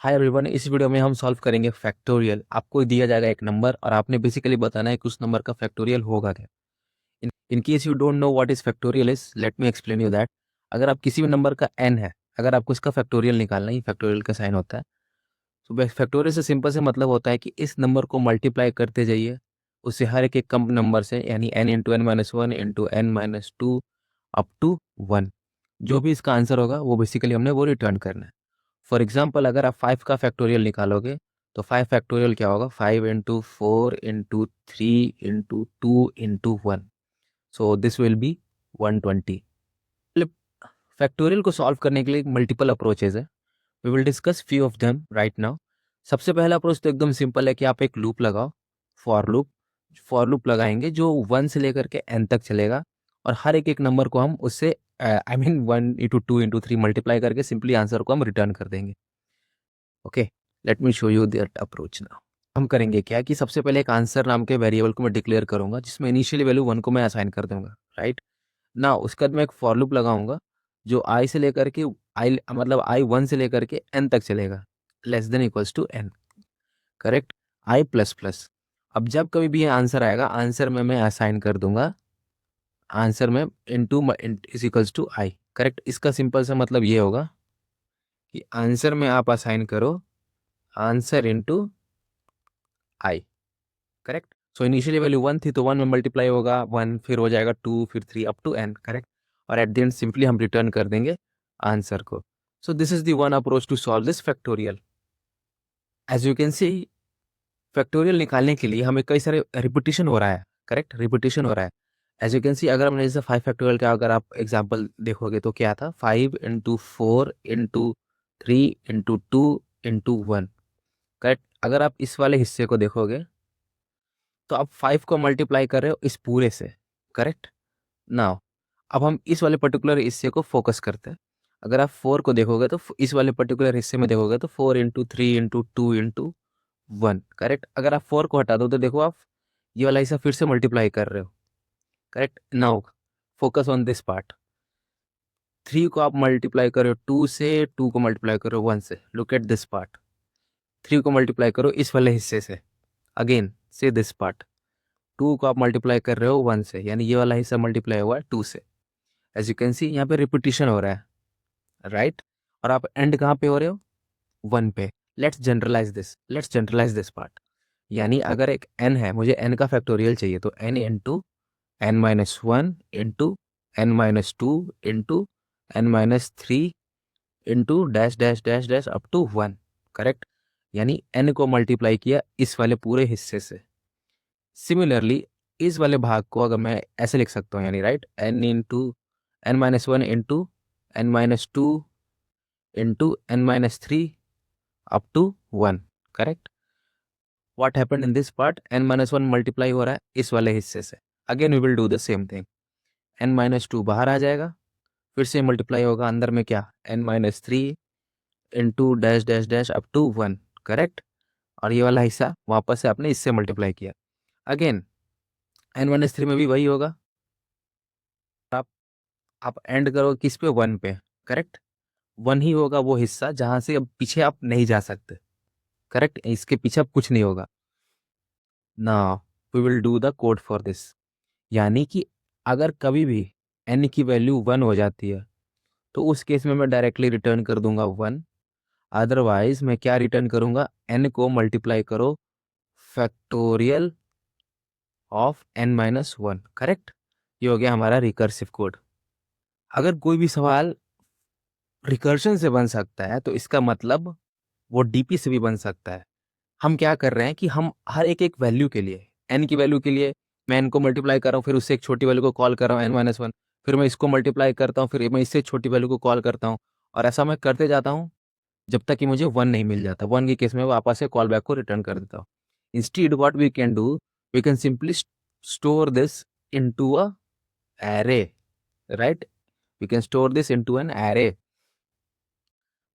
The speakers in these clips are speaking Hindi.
हाय एवरीवन, इस वीडियो में हम सॉल्व करेंगे फैक्टोरियल। आपको दिया जाएगा एक नंबर और आपने बेसिकली बताना है कि उस नंबर का फैक्टोरियल होगा क्या। In case you don't know what is factorial is, let me explain you that. अगर आप किसी भी नंबर का n है, अगर आपको इसका फैक्टोरियल निकालना ही फैक्टोरियल का साइन होता है। तो फैक्टोरियल से सिंपल से मतलब होता है कि इस नंबर को मल्टीप्लाई करते जाइए उससे हर एक कम नंबर से, यानी n into n minus one into n minus two up to one. जो भी इसका आंसर होगा वो बेसिकली हमने वो रिटर्न करना है। फॉर एग्जाम्पल, अगर आप 5 का फैक्टोरियल निकालोगे तो 5 फैक्टोरियल क्या होगा? 5 into four into three into two into one. So this will be 120। Factorial को सॉल्व करने के लिए मल्टीपल अप्रोचेज है। We will discuss few of them right now. सबसे पहला अप्रोच तो एकदम सिंपल है कि आप एक लूप लगाओ, फॉर लूप। फॉर लूप लगाएंगे जो 1 से लेकर के n तक चलेगा और हर एक नंबर को हम उससे I mean 1 into two into three multiply करके सिंपली आंसर को हम रिटर्न कर देंगे। Okay, late me show you that approach now. हम करेंगे क्या कि सबसे पहले एक आंसर नाम के वेरिएबल को मैं डिक्लेयर करूंगा जिसमें इनिशियली वैल्यू 1 को मैं असाइन कर दूंगा, राइट ना। उसके बाद मैं एक फॉर लूप लगाऊंगा जो आई से लेकर के आई मतलब आई 1 से लेकर के n तक चलेगा, less than equals to n, correct. I plus plus. अब जब कभी भी ये आंसर आएगा, आंसर में मैं असाइन कर दूंगा, आंसर में into is equals to i, correct. इसका सिंपल सा मतलब ये होगा कि आंसर में आप असाइन करो answer into I, correct. So initially value 1 थी तो 1 में मल्टीप्लाई होगा 1, फिर हो जाएगा 2, फिर 3 अप टू n, करेक्ट। और एट द एंड सिंपली हम रिटर्न कर देंगे आंसर को। So this is the one approach to solve this factorial. As you can see, factorial निकालने के लिए हमें कई सारे रिपीटिशन हो रहा है, करेक्ट, रिपीटिशन हो रहा है। एज यू कैन सी, अगर हमने जैसे 5 फैक्टोरियल का अगर आप एग्जाम्पल देखोगे तो क्या था? 5 into four into three into two into one, correct. अगर आप इस वाले हिस्से को देखोगे तो आप 5 को मल्टीप्लाई कर रहे हो इस पूरे से, करेक्ट। नाउ अब हम इस वाले पर्टिकुलर हिस्से को फोकस करते हैं। अगर आप 4 को देखोगे तो इस वाले पर्टिकुलर हिस्से में देखोगे तो 4 into three into two into one, correct. अगर आप 4 को हटा दो तो देखो आप ये वाला हिस्सा फिर से मल्टीप्लाई कर रहे हो, correct. Now focus on this part. 3 को आप मल्टीप्लाई करो 2 से, 2 को मल्टीप्लाई करो 1 से, लुक एट दिस पार्ट। 3 को मल्टीप्लाई करो इस वाले हिस्से से, अगेन से दिस पार्ट। 2 को आप मल्टीप्लाई कर रहे हो 1 से, यानी ये वाला हिस्सा मल्टीप्लाई हुआ है 2 से। एज यू कैन सी यहाँ पे रिपीटिशन हो रहा है, राइट। और आप एंड कहाँ पे हो रहे हो? 1 पे। Let's generalise this part. यानी अगर एक n है, मुझे n का फैक्टोरियल चाहिए तो n into n minus one into n minus two into n minus three into dash dash dash dash up to one, correct. यानी n को मल्टीप्लाई किया इस वाले पूरे हिस्से से। सिमिलरली इस वाले भाग को अगर मैं ऐसे लिख सकता हूँ, यानी right, n into n minus one into n minus two into n minus three up to one, correct. What happened in this part? N minus one multiply हो रहा है इस वाले हिस्से से। Again we will do the same thing. N minus two बाहर आ जाएगा, फिर से मल्टीप्लाई होगा अंदर में क्या? N minus three into dash dash dash up to one, correct. और ये वाला हिस्सा वापस से आपने इससे मल्टीप्लाई किया। अगेन एन माइनस थ्री में भी वही होगा। आप आप एंड करो किस पे? वन पे, करेक्ट। वन ही होगा वो हिस्सा जहां से अब पीछे आप नहीं जा सकते, करेक्ट। इसके पीछे अब कुछ नहीं होगा। Now we will do the code for this. यानी कि अगर कभी भी n की वैल्यू 1 हो जाती है तो उस केस में मैं डायरेक्टली रिटर्न कर दूंगा 1। अदरवाइज मैं क्या रिटर्न करूंगा? n को मल्टीप्लाई करो factorial of n minus one, correct. ये हो गया हमारा रिकर्सिव कोड। अगर कोई भी सवाल रिकर्शन से बन सकता है तो इसका मतलब वो डीपी से भी बन सकता है। हम क्या कर रहे हैं कि हम हर एक वैल्यू के लिए, n की वैल्यू के लिए मैं n को मल्टीप्लाई कर रहा हूँ, फिर उससे एक छोटी वैल्यू को कॉल कर रहा हूँ n माइनस वन, फिर मैं इसको मल्टीप्लाई करता हूँ, फिर मैं इससे छोटी वैल्यू को कॉल करता हूँ। और ऐसा मैं करते जाता हूँ जब तक कि मुझे 1 नहीं मिल जाता। 1 के केस में वापस से कॉल बैक को रिटर्न कर देता हूँ। Instead what we can do, we can simply store this into a array, right. We can store this into an array.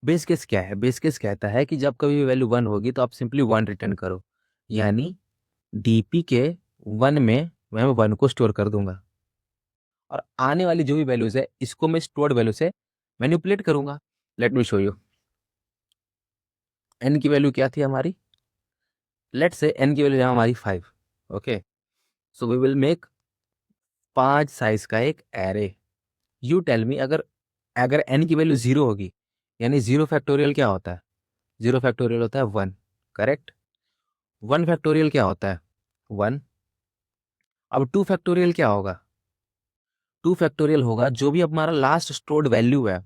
Base case क्या है? बेस केस कहता है कि जब कभी भी वैल्यू 1 होगी तो आप सिंपली 1 रिटर्न करो। यानी डीपी के 1 में मैं 1 को स्टोर कर दूंगा और आने वाली जो भी वैल्यूज है इसको मैं स्टोर्ड वैल्यू से मैनिपुलेट करूंगा। Let me show you. N की वैल्यू क्या थी हमारी, लेट्स से एन की वैल्यू है हमारी 5। Okay, so we will make 5 size का एक एरे। यू टेल मी, अगर अगर एन की वैल्यू 0 होगी, यानी 0 फैक्टोरियल क्या होता है, 0 फैक्टोरियल होता है 1, करेक्ट। 1 फैक्टोरियल क्या होता है, 1। अब 2 फैक्टोरियल क्या होगा, 2 फैक्टोरियल होगा जो भी अब हमारा लास्ट स्टोर्ड वैल्यू है,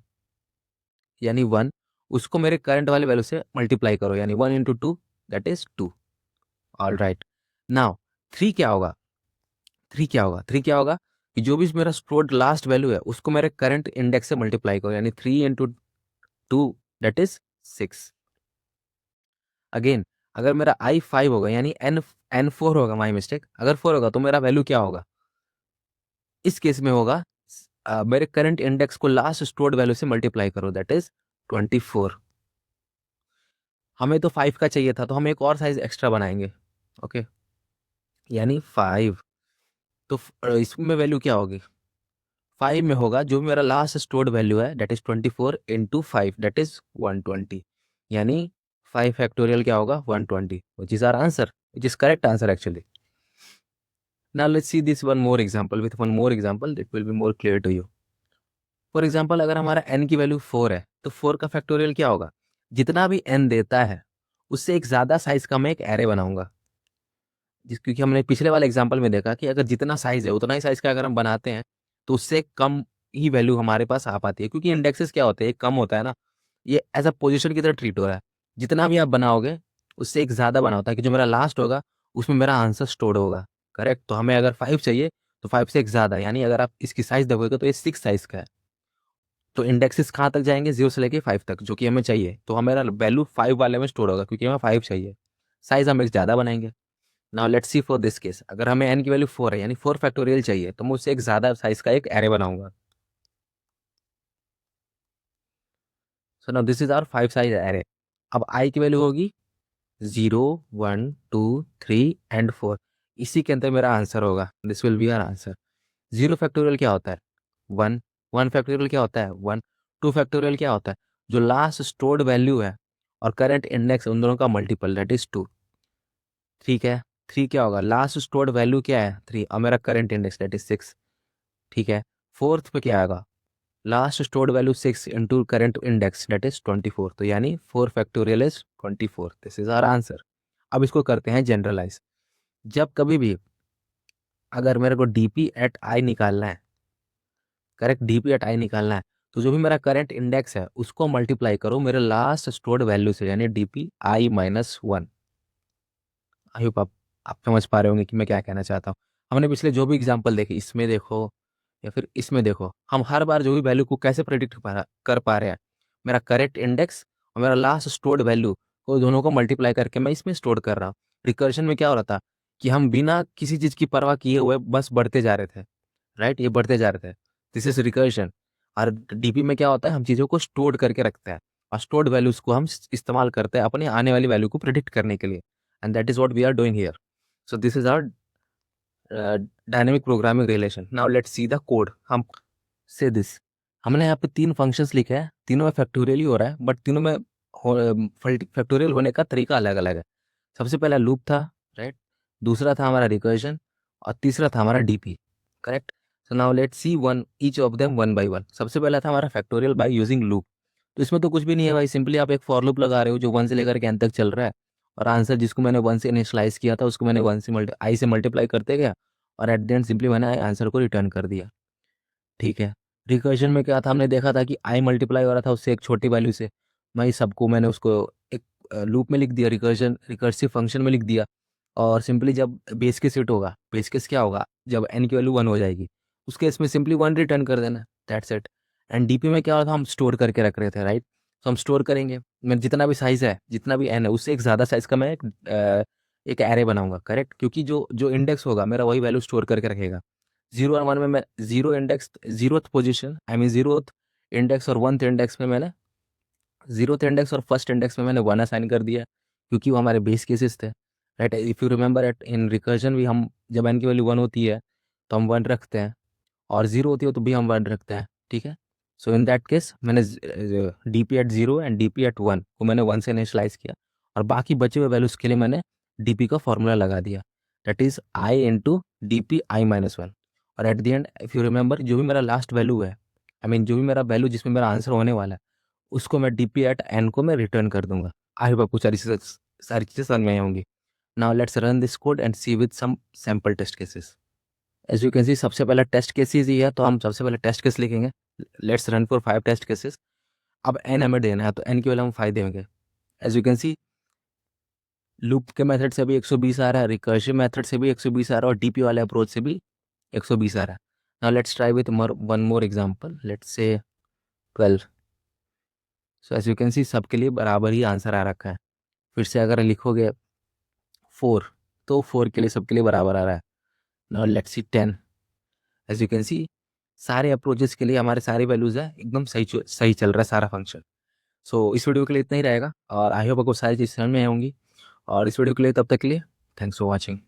यानी 1, उसको मेरे करंट वाले वैल्यू से मल्टीप्लाई करो, यानी 1 into 2 that is 2। All right, now 3 क्या होगा, 3 क्या होगा, 3 क्या होगा कि जो भी मेरा स्टोर्ड लास्ट वैल्यू है उसको मेरे करंट इंडेक्स से मल्टीप्लाई करो, यानी 3 इंटू 2 दैट इज 6। अगेन, अगर मेरा आई 5 होगा, यानी एन 4 होगा, माई मिस्टेक, अगर 4 होगा तो मेरा वैल्यू क्या होगा, इस केस में होगा मेरे करंट इंडेक्स को लास्ट स्टोर्ड वैल्यू से मल्टीप्लाई करो दैट इज 24। हमें तो 5 का चाहिए था, तो हम एक और साइज एक्स्ट्रा बनाएंगे। ओके, यानी 5, तो इसमें वैल्यू क्या होगी, 5 में होगा जो मेरा लास्ट स्टोर्ड वैल्यू है that is 24 into 5 that is 120, यानी 5 फैक्टोरियल क्या होगा 120, which is our answer, which is correct answer actually. Now let's see this one more example, with one more example it will be more clear to you. For example, अगर हमारा n की वैल्यू 4 है तो 4 का फैक्टोरियल क्या होगा, जितना भी n देता है उससे एक ज्यादा साइज का मैं एक एरे बनाऊंगा। क्योंकि हमने पिछले वाले एग्जांपल में देखा कि अगर जितना साइज है उतना ही साइज का अगर हम बनाते हैं तो उससे कम ही वैल्यू हमारे पास आ पाती है, क्योंकि इंडेक्सेस क्या होते हैं, एक कम होता है ना, ये एज अ पोजीशन की तरह ट्रीट हो रहा है। जितना भी आप बनाओगे उससे एक ज़्यादा बना होता है कि जो मेरा लास्ट होगा उसमें मेरा आंसर स्टोर्ड होगा, करेक्ट। तो हमें अगर 5 चाहिए तो 5 से एक ज़्यादा, यानी अगर आप इसकी साइज देखोगे तो ये 6 साइज का है। तो इंडेक्सेस कहाँ तक जाएंगे, 0 से लेके 5 तक, जो कि हमें चाहिए, तो हमारा वैल्यू 5 वाले में स्टोर होगा क्योंकि हमें 5 चाहिए। साइज हम एक ज़्यादा बनाएंगे। Now let's C for this case, अगर हमें n की वैल्यू 4 है, यानी 4 फैक्टोरियल चाहिए, तो मैं उससे एक ज़्यादा साइज का एक एरे बनाऊंगा। So now this is our 5 size array. अब i की वैल्यू होगी 0, 1, 2, 3 एंड 4। इसी के अंदर मेरा आंसर होगा, this will be our answer. 0 factorial क्या होता है 1, 1 फैक्टोरियल क्या होता है 1, 2 फैक्टोरियल क्या होता है जो लास्ट स्टोर्ड वैल्यू है और करंट इंडेक्स उन दोनों का मल्टीपल दैट इज 2। ठीक है, 3 क्या होगा, लास्ट स्टोर्ड वैल्यू क्या है 3 और मेरा करंट इंडेक्स दैट इज 6। ठीक है, फोर्थ पे क्या आएगा, last stored value 6 into current index that is 24, तो यानी 4 factorial is 24, this is our answer. अब इसको करते हैं जनरलाइज। जब कभी भी अगर मेरे को डीपी एट आई निकालना है, करेक्ट, डीपी एट आई निकालना है, तो जो भी मेरा करंट इंडेक्स है उसको मल्टीप्लाई करो मेरे लास्ट स्टोर्ड वैल्यू से, यानी DP I minus 1। I hope आप समझ पा रहे होंगे कि मैं क्या कहना चाहता हूँ। हमने पिछले जो भी एग्जाम्पल देखे, इसमें देखो या फिर इसमें देखो, हम हर बार जो भी वैल्यू को कैसे प्रेडिक्ट कर पा रहे हैं, मेरा करेक्ट इंडेक्स और मेरा लास्ट स्टोर्ड वैल्यू को दोनों को मल्टीप्लाई करके मैं इसमें स्टोर कर रहा हूँ। रिकर्शन में क्या हो रहा था कि हम बिना किसी चीज़ की परवाह किए हुए बस बढ़ते जा रहे थे, राइट, ये बढ़ते जा रहे थे, दिस इज रिकर्शन। और डीपी में क्या होता है, हम चीज़ों को स्टोर करके रखते हैं और स्टोर्ड वैल्यूज को हम इस्तेमाल करते हैं अपने आने वाली वैल्यू को प्रिडिक्ट करने के लिए, and that is what we are doing here. So this is our dynamic programming relation. Now let's see the code. हम से दिस, हमने यहाँ पे 3 फंक्शंस लिखे हैं, तीनों में फैक्टोरियल ही हो रहा है, बट तीनों में फैक्टोरियल होने का तरीका अलग अलग है। सबसे पहला लूप था, राइट, दूसरा था हमारा रिकर्जन और तीसरा था हमारा DP, correct. So now let's C one each of them one by one. सबसे पहला था हमारा फैक्टोरियल बाय यूजिंग लूप। तो इसमें तो कुछ भी नहीं है भाई, सिंपली आप एक फॉर लूप लगा रहे हो जो 1 से लेकर के n तक चल रहा है, और आंसर जिसको मैंने 1 से इनिशियलाइज किया था उसको मैंने 1 से आई से मल्टीप्लाई करते गया, और एट द एंड सिंपली मैंने आंसर को रिटर्न कर दिया। ठीक है, रिकर्जन में क्या था, हमने देखा था कि आई मल्टीप्लाई हो रहा था उससे एक छोटी वैल्यू से, मैं सबको मैंने उसको एक लूप में लिख दिया, रिकर्सिव फंक्शन में लिख दिया, और सिंपली जब बेस केस हिट होगा, बेस केस क्या होगा जब n की वैल्यू 1 हो जाएगी, उस केस में सिंपली 1 रिटर्न कर देना, दैट्स इट। एंड डीपी में क्या होता था, हम स्टोर करके रख रहे थे, राइट। तो हम स्टोर करेंगे, मैं जितना भी साइज है, जितना भी n है, उससे एक ज़्यादा साइज का मैं एक एरे बनाऊंगा, करेक्ट, क्योंकि जो जो इंडेक्स होगा मेरा वही वैल्यू स्टोर करके रखेगा। 0 और 1 में मैं zero index, zeroth position I mean zeroth index और 1th इंडेक्स में मैंने, जीरोथ इंडेक्स और फर्स्ट इंडेक्स में मैंने 1 असाइन कर दिया, क्योंकि वो हमारे बेस केसेस थे, right. If you remember at in recursion भी हम जब n की वैल्यू 1 होती है तो हम 1 रखते हैं, और 0 होती है तो भी हम 1 रखते हैं, ठीक है। सो इन दैट केस मैंने D P at 0 and D P at 1 को मैंने 1 से इनिशलाइज किया, और बाकी बचे हुए वैल्यूज़ के लिए मैंने डी पी का फॉर्मूला लगा दिया, that is I into D P I minus 1। और at the and if you remember, जो भी मेरा लास्ट वैल्यू है, आई मीन जो भी मेरा वैल्यू जिसमें मेरा आंसर होने वाला है, उसको मैं डी पी एट एन को मैं रिटर्न कर दूंगा। आई होप आपको सारी चीज़ें समझ में आई होंगी। Now let's run this code and see with some sample test cases. As you can see सबसे पहला टेस्ट केसेस ही है, तो हम सबसे पहले टेस्ट केस लिखेंगे। Let's run for 5 test cases. अब एन हमें देना है, तो एन के वैल्यू हम 5 देंगे। As you can see loop के मेथड से भी 120 आ रहा है, रिकर्सिव मेथड से भी 120 आ रहा है, और डीपी वाले अप्रोच से भी 120 आ रहा है। Now let's try with one more example, let's say 12। So as you can see सबके लिए बराबर ही आंसर आ रखा है। फिर से अगर लिखोगे 4, तो 4 के लिए सबके लिए बराबर आ रहा है। Now let's see 10। As you can see सारे अप्रोचेस के लिए हमारे सारे वैल्यूज है एकदम सही चल रहा है सारा फंक्शन। सो इस वीडियो के लिए इतना ही रहेगा, और आई होप आपको सारी चीज़ समझ में आई होंगी। और इस वीडियो के लिए तब तक के लिए थैंक्स फॉर वॉचिंग।